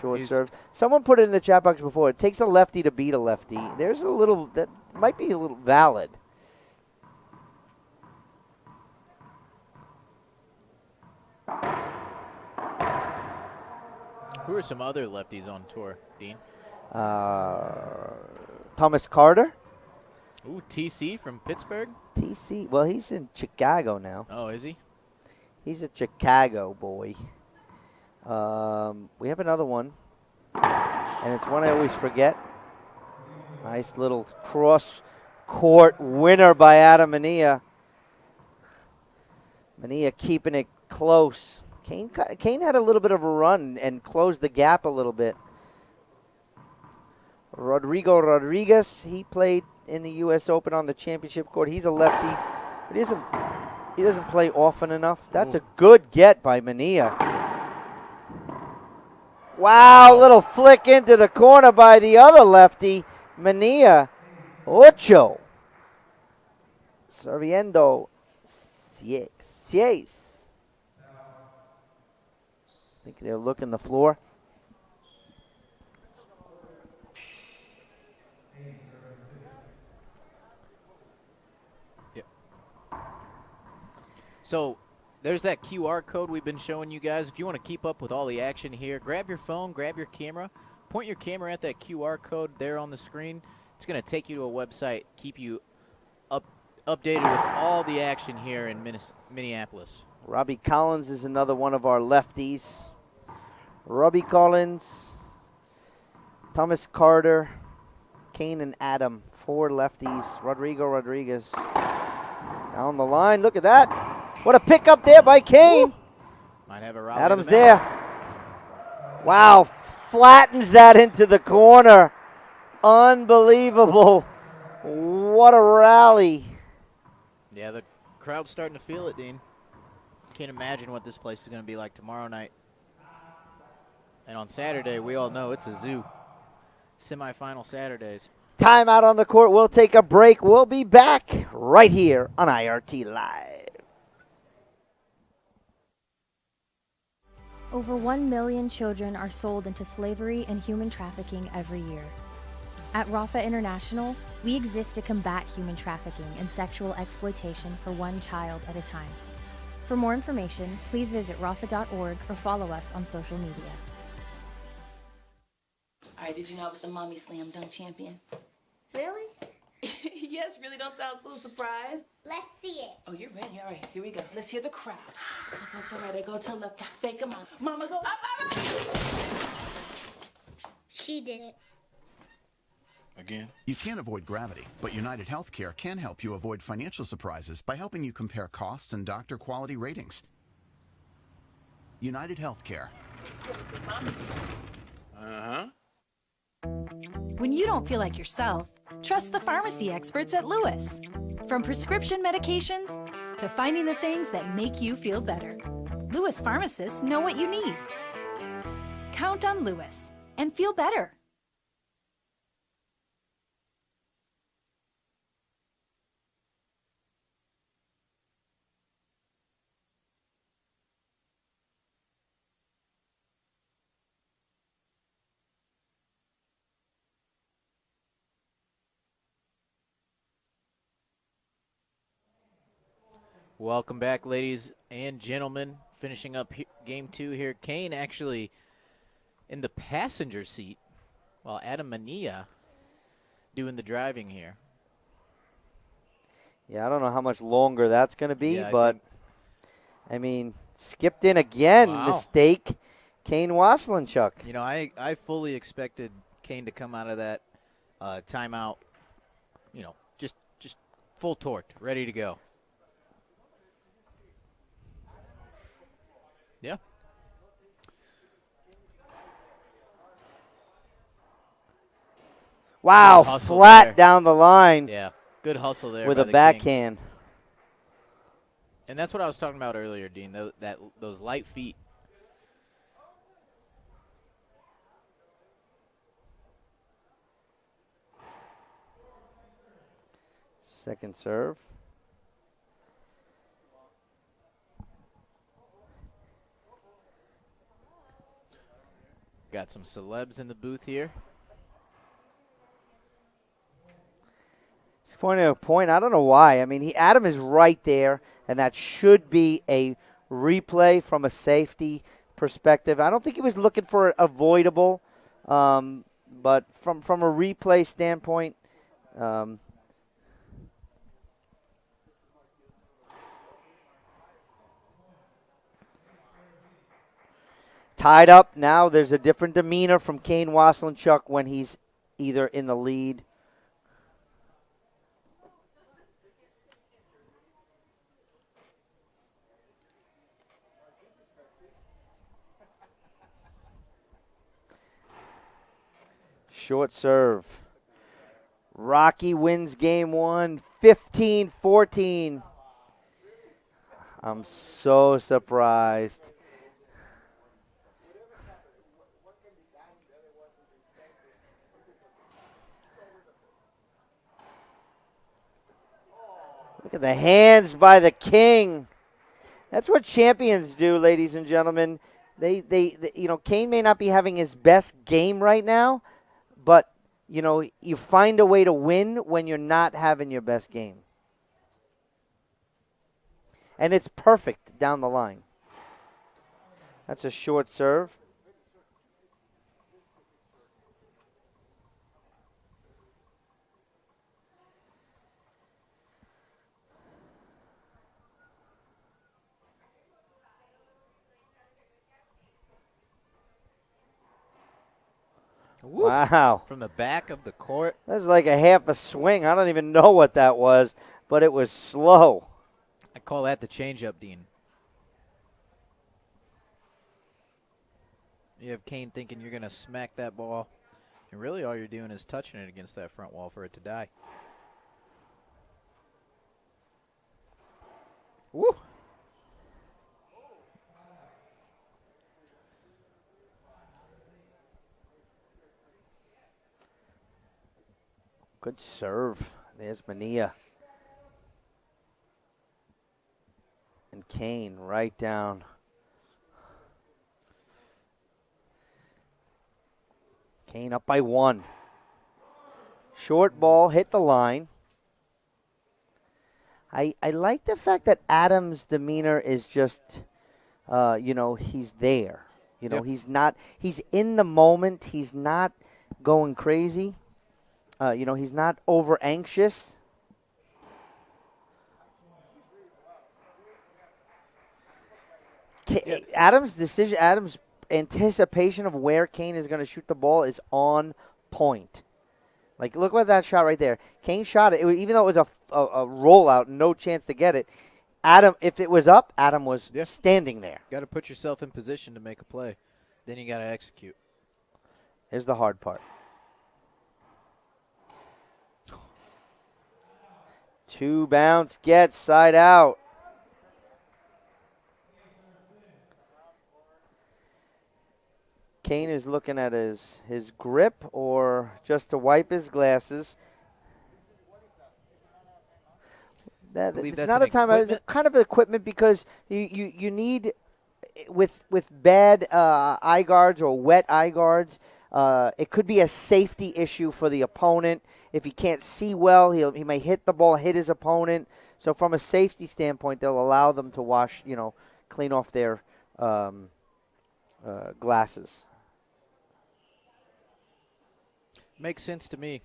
Short serve. Someone put it in the chat box before. It takes a lefty to beat a lefty. There's a little, that might be a little valid. Who are some other lefties on tour, Dean? Thomas Carter. Ooh, TC from Pittsburgh? TC, well, he's in Chicago now. Oh, is he? He's a Chicago boy. We have another one, and it's one I always forget. Nice little cross-court winner by Adam Manilla. Manilla keeping it close. Kane had a little bit of a run and closed the gap a little bit. Rodrigo Rodriguez, he played in the U.S. Open on the championship court. He's a lefty, but he doesn't play often enough. That's a good get by Manilla. Wow, little flick into the corner by the other lefty, Manilla. Ocho. Serviendo. Seis. I think they're looking the floor. Yep. So there's that QR code we've been showing you guys. If you want to keep up with all the action here, grab your phone, grab your camera, point your camera at that QR code there on the screen. It's going to take you to a website, keep you updated with all the action here in Minneapolis. Robbie Collins is another one of our lefties. Robbie Collins, Thomas Carter, Kane and Adam, 4 lefties. Rodrigo Rodriguez down the line. Look at that. What a pickup there by Kane. Woo. Might have a rally. Adams there. Wow, flattens that into the corner. Unbelievable. What a rally. Yeah, the crowd's starting to feel it, Dean. Can't imagine what this place is going to be like tomorrow night. And on Saturday, we all know it's a zoo. Semifinal Saturdays. Time out on the court. We'll take a break. We'll be back right here on IRT Live. Over 1 million children are sold into slavery and human trafficking every year. At Rafa International, we exist to combat human trafficking and sexual exploitation for one child at a time. For more information, please visit rafa.org or follow us on social media. All right, did you know I was the mommy slam dunk champion? Really? Yes, really, don't sound so surprised. Let's see it. Oh, you're ready. All right, here we go. Let's hear the crowd. So go to right, go to left, fake 'em out. Mama, go up, up, up. She did it. Again? You can't avoid gravity, but UnitedHealthCare can help you avoid financial surprises by helping you compare costs and doctor quality ratings. UnitedHealthCare. When you don't feel like yourself, trust the pharmacy experts at Lewis. From prescription medications to finding the things that make you feel better, Lewis pharmacists know what you need. Count on Lewis and feel better. Welcome back, ladies and gentlemen. Finishing up game 2 here. Kane actually in the passenger seat while Adam Manilla doing the driving here. Yeah, I don't know how much longer that's going to be, Yeah, but, I mean, skipped in again. Wow. Mistake. Kane Waselenchuk. You know, I fully expected Kane to come out of that timeout, you know, just full torqued, ready to go. Yeah. Wow, Hustle flat there. down the line Yeah. Good hustle there with by a the King. backhand. And that's what I was talking about earlier, Dean, those light feet. Second serve. Got some celebs in the booth here. He's pointing a point. I don't know why. I mean, Adam is right there, and that should be a replay from a safety perspective. I don't think he was looking for avoidable, but from a replay standpoint, tied up now. There's a different demeanor from Kane Waselenchuk when he's either in the lead. Short serve. Rocky wins game 1, 15-14. I'm so surprised. Look at the hands by the king. That's what champions do, ladies and gentlemen. They Kane may not be having his best game right now, but, you find a way to win when you're not having your best game. And it's perfect down the line. That's a short serve. Woo. Wow. From the back of the court. That's like a half a swing. I don't even know what that was, but it was slow. I call that the changeup, Dean. You have Kane thinking you're going to smack that ball, and really all you're doing is touching it against that front wall for it to die. Woo! Good serve. There's Manilla. And Kane right down. Kane up by 1. Short ball hit the line. I like the fact that Adams' demeanor is just, he's there. Yep. He's in the moment. He's not going crazy. He's not over anxious. Adams' anticipation of where Kane is going to shoot the ball is on point. Like, look at that shot right there. Kane shot it. Even though it was a rollout, no chance to get it. If it was up, Adam was standing there. Got to put yourself in position to make a play. Then you got to execute. Here's the hard part. 2 bounce, gets side out. Kane is looking at his grip or just to wipe his glasses. It's not a time. It's kind of equipment because you need with bad eye guards or wet eye guards. It could be a safety issue for the opponent. If he can't see well, he may hit the ball, hit his opponent. So from a safety standpoint, they'll allow them to wash, clean off their glasses. Makes sense to me.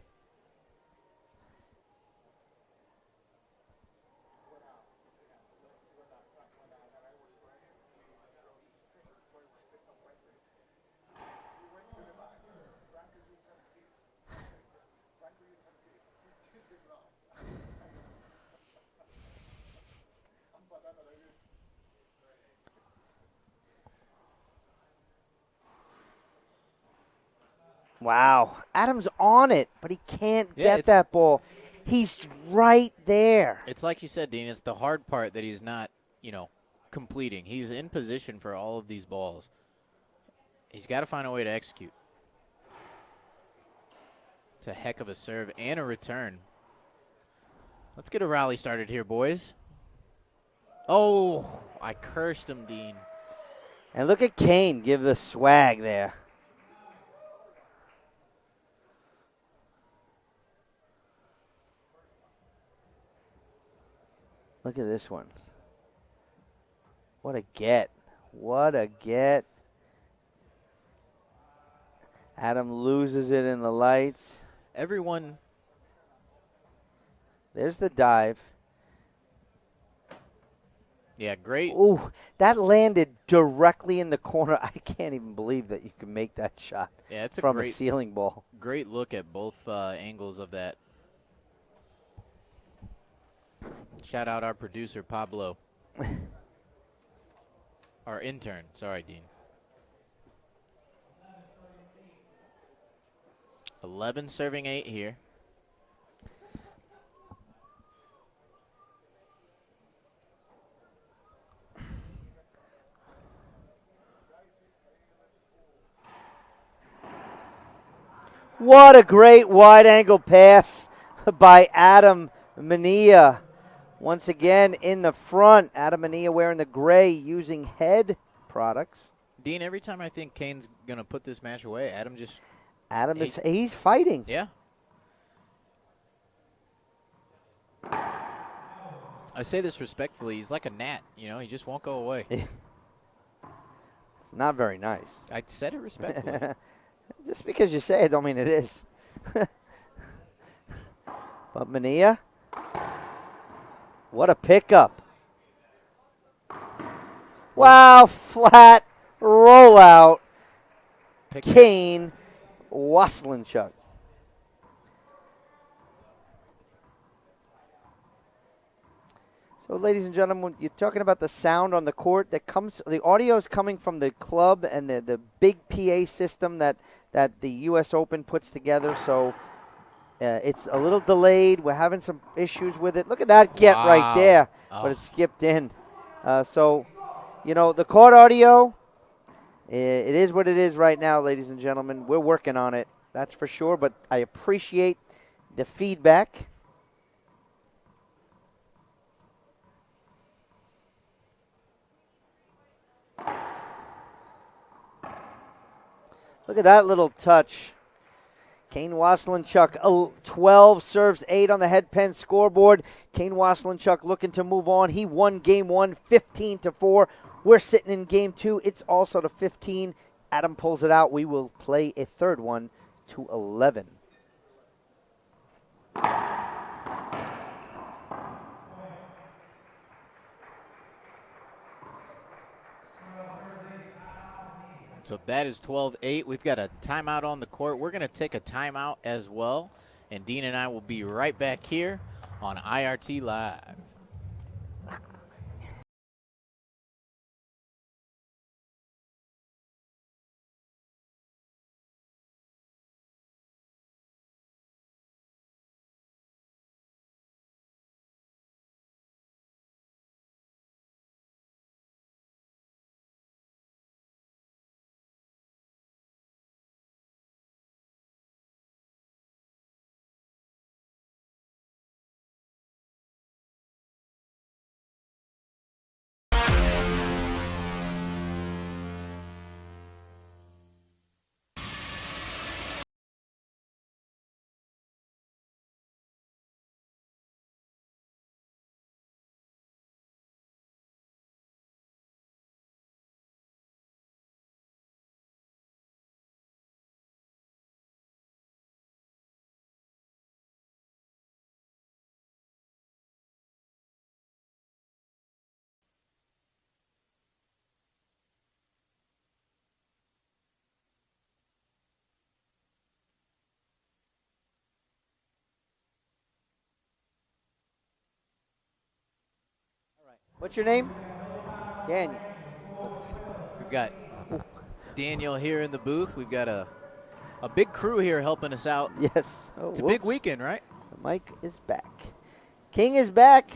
Wow. Adams on it, but he can't get that ball. He's right there. It's like you said, Dean. It's the hard part that he's not, completing. He's in position for all of these balls. He's got to find a way to execute. It's a heck of a serve and a return. Let's get a rally started here, boys. Oh, I cursed him, Dean. And look at Kane give the swag there. Look at this one. What a get. What a get. Adam loses it in the lights. Everyone. There's the dive. Yeah, great. Ooh, that landed directly in the corner. I can't even believe that you can make that shot. Yeah, it's from a ceiling ball. Great look at both angles of that. Shout out our producer, Pablo. Our intern. Sorry, Dean. 11 serving 8 here. What a great wide angle pass by Adam Manilla. once again in the front. Adam Manilla wearing the gray, using Head products. Dean, every time I think Kane's going to put this match away, Adam he's fighting. Yeah. I say this respectfully. He's like a gnat, you know. He just won't go away. It's not very nice. I said it respectfully. Just because you say it don't mean it is. But Manilla, what a pickup. Wow, flat rollout. Kane Waselenchuk. So, ladies and gentlemen, you're talking about the sound on the court that comes. The audio is coming from the club and the big PA system that the U.S. Open puts together. So it's a little delayed. We're having some issues with it. Look at that get right there, but it skipped in. So, you know, the court audio, it is what it is right now, ladies and gentlemen. We're working on it, that's for sure. But I appreciate the feedback. Look at that little touch. Kane Waselenchuk, 12 serves 8 on the Head Pen scoreboard. Kane Waselenchuk looking to move on. He won game 1, 15-4. We're sitting in game 2. It's also to 15. Adam pulls it out. We will play a third one to 11. So that is 12-8. We've got a timeout on the court. We're going to take a timeout as well. And Dean and I will be right back here on IRT Live. What's your name? Daniel. We've got Daniel here in the booth. We've got a big crew here helping us out. Yes. Oh, it's a big weekend, right? The mic is back. King is back.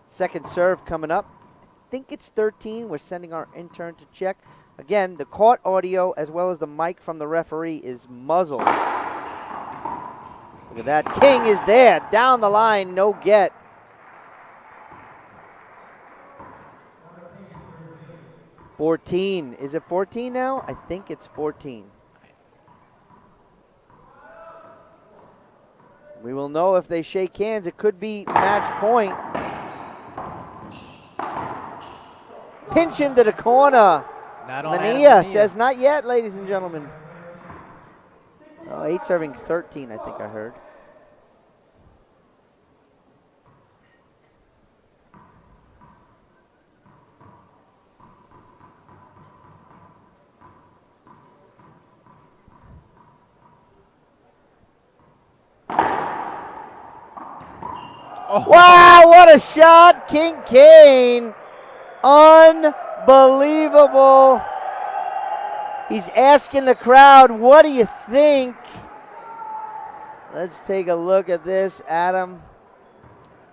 Second serve coming up. I think it's 13. We're sending our intern to check. Again, the court audio as well as the mic from the referee is muzzled. Look at that. King is there. Down the line, no get. Is it 14 now? I think it's 14. We will know if they shake hands. It could be match point. Pinch into the corner. Manilla says not yet, ladies and gentlemen. 8 serving 13, I think I heard. Oh. Wow, what a shot, King Kane. Unbelievable. He's asking the crowd, what do you think? Let's take a look at this. Adam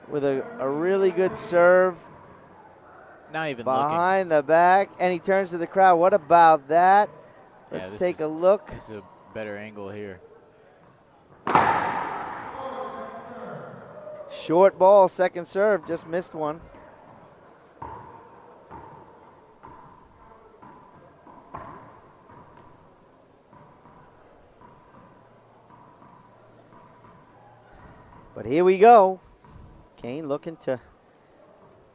with a really good serve. Not even behind the back. And he turns to the crowd. What about that? Let's take a look. This is a better angle here. Short ball, second serve, just missed one. But here we go. Kane looking to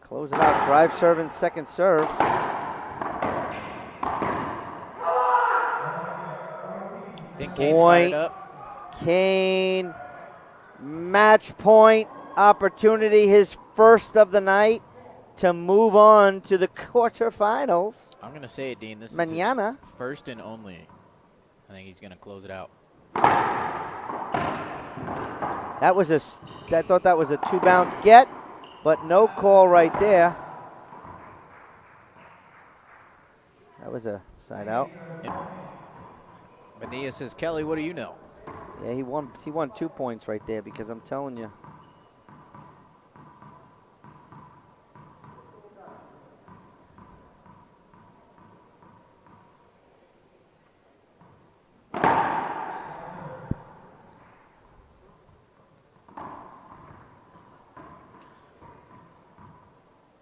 close it out. Drive serve and second serve. I think Kane's fired up. Kane, match point opportunity, his first of the night to move on to the quarterfinals. I'm going to say it, Dean. This Manilla. is his first and only. I think he's going to close it out. I thought that was a 2-bounce get, but no call right there. That was a side out. Manilla says, Kelly, what do you know? Yeah, he won 2 points right there because I'm telling you.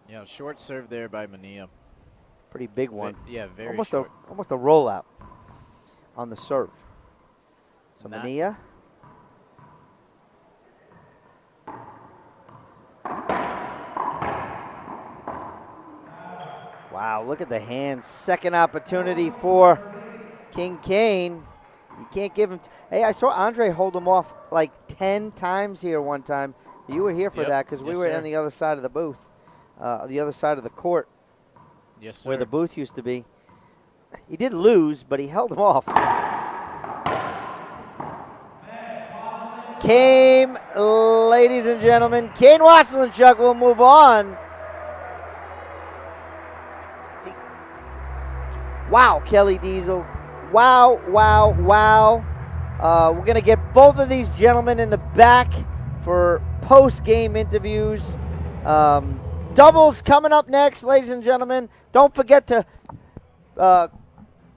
Yeah, short serve there by Manilla. Pretty big one. Yeah, very almost short. Almost a rollout on the serve. So Not- Manilla. Wow, look at the hands. Second opportunity for King Kane. You can't give him. Hey, I saw Andre hold him off like 10 times here one time. You were here for Yep. that because we Yes, were sir. on the other side of the booth, the other side of the court Yes, sir. where the booth used to be. He did lose, but he held him off. Came, ladies and gentlemen. Kane Waselenchuk will move on. Wow, Kelly Diesel. Wow, wow, wow. We're going to get both of these gentlemen in the back for post-game interviews. Doubles coming up next, ladies and gentlemen. Don't forget to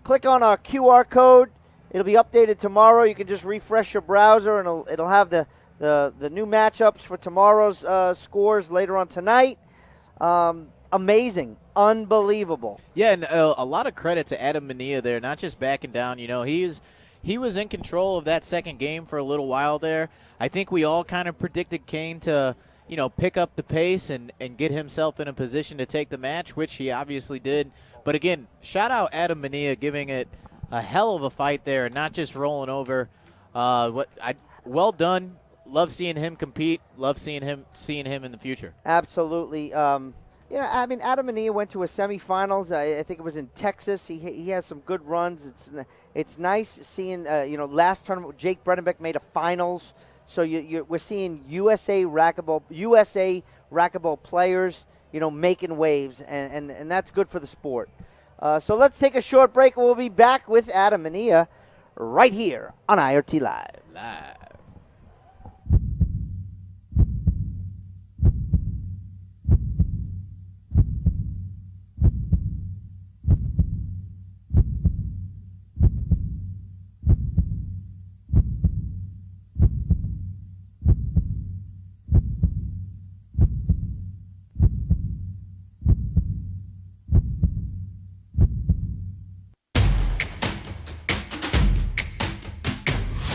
click on our QR code. It'll be updated tomorrow. You can just refresh your browser, and it'll have the new matchups for tomorrow's scores later on tonight. Amazing. Unbelievable. Yeah, and a lot of credit to Adam Manilla there, not just backing down. You know, he was in control of that second game for a little while there. I think we all kind of predicted Kane to, you know, pick up the pace and get himself in a position to take the match, which he obviously did. But again, shout out Adam Manilla giving it a hell of a fight there and not just rolling over. Well done. Love seeing him compete. Love seeing him in the future. Absolutely. Yeah, I mean, Adam Manilla went to a semifinals. I think it was in Texas. He has some good runs. It's nice seeing, last tournament Jake Bredenbeck made a finals. So we're seeing USA racquetball players, making waves, and that's good for the sport. So let's take a short break, and we'll be back with Adam Manilla right here on IRT Live.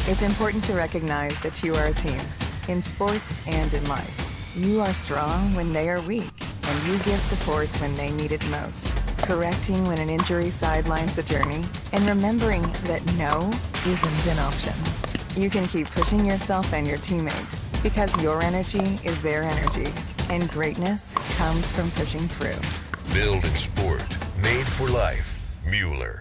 It's important to recognize that you are a team, in sports and in life. You are strong when they are weak, and you give support when they need it most. Correcting when an injury sidelines the journey, and remembering that no isn't an option. You can keep pushing yourself and your teammate, because your energy is their energy, and greatness comes from pushing through. Build in sport, made for life. Mueller.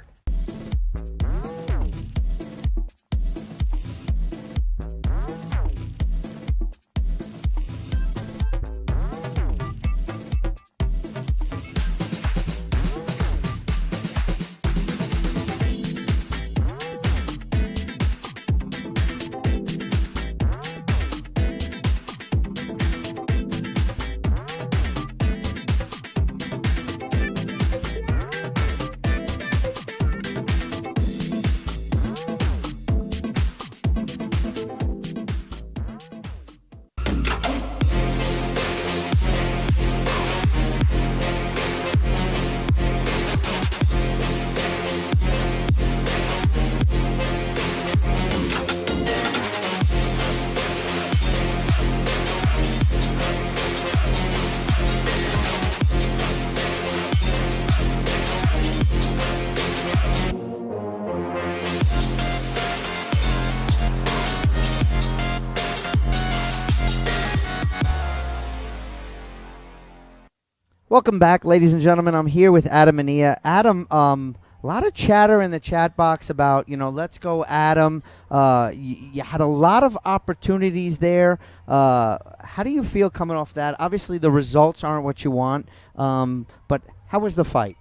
Welcome back, ladies and gentlemen. I'm here with Adam Manilla. Adam, a lot of chatter in the chat box about, let's go Adam. You had a lot of opportunities there. How do you feel coming off that? Obviously, the results aren't what you want, but how was the fight?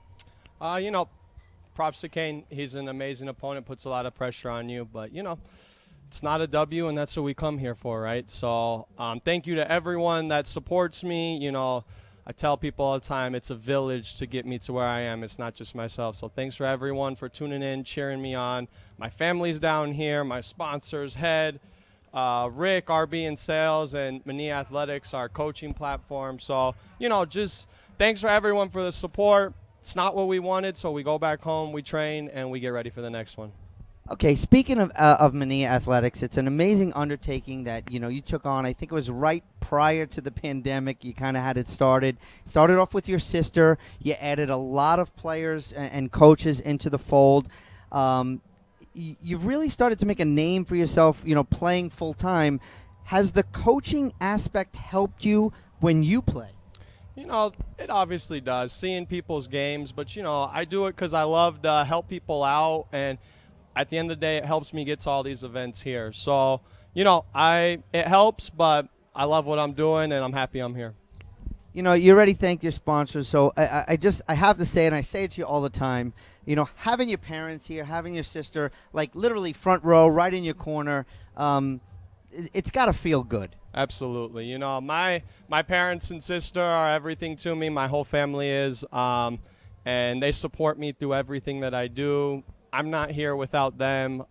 Props to Kane. He's an amazing opponent, puts a lot of pressure on you, but, it's not a W, and that's what we come here for, right? So thank you to everyone that supports me. I tell people all the time, it's a village to get me to where I am. It's not just myself. So thanks for everyone for tuning in, cheering me on. My family's down here, my sponsors, Head, Rick, RB in sales, and Manilla Athletics, our coaching platform. So, just thanks for everyone for the support. It's not what we wanted, so we go back home, we train, and we get ready for the next one. Okay, speaking of Manilla Athletics, it's an amazing undertaking that you took on. I think it was right prior to the pandemic. You kind of had it started. Started off with your sister. You added a lot of players and coaches into the fold. You've really started to make a name for yourself. Playing full time. Has the coaching aspect helped you when you play? It obviously does. Seeing people's games, but I do it because I love to help people out, and at the end of the day, it helps me get to all these events here. So, it helps, but I love what I'm doing, and I'm happy I'm here. You already thanked your sponsors, so I have to say, and I say it to you all the time, having your parents here, having your sister, like literally front row, right in your corner, it's got to feel good. Absolutely. My parents and sister are everything to me. My whole family is, and they support me through everything that I do. I'm not here without them.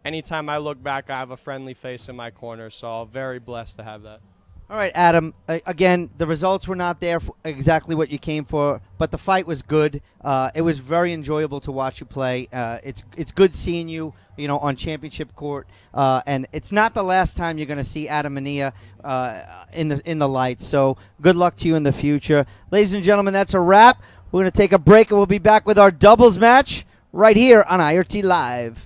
Anytime I look back, I have a friendly face in my corner, so I'm very blessed to have that. All right, Adam, again, the results were not there for exactly what you came for, but the fight was good. It was very enjoyable to watch you play. It's good seeing you, on championship court, and it's not the last time you're going to see Adam Manilla in the lights, so good luck to you in the future. Ladies and gentlemen, that's a wrap. We're going to take a break, and we'll be back with our doubles match right here on IRT Live.